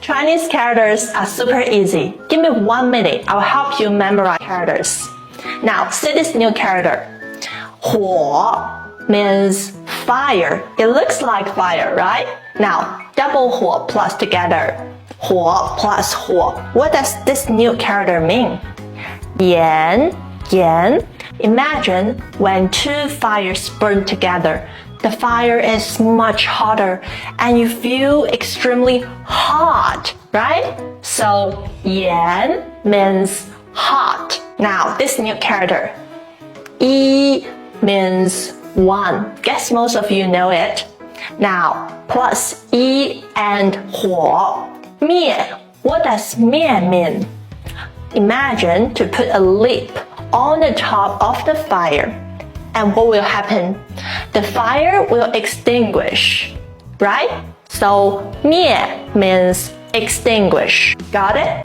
Chinese characters are super easy. Give me 1 minute, I'll help you memorize characters. Now, see this new character. 火 means fire. It looks like fire, right? Now, double 火 plus together. 火 plus 火. What does this new character mean? 炎 Imagine when two fires burn together. The fire is much hotter and you feel extremely hot, right? So 炎 means hot. Now, this new character. 一 means 1. Guess most of you know it. Now, plus 一 and 火. 灭. What does 灭 mean? Imagine to put a lip on the top of the fire. And what will happen? The fire will extinguish, right? So 灭 means extinguish. Got it?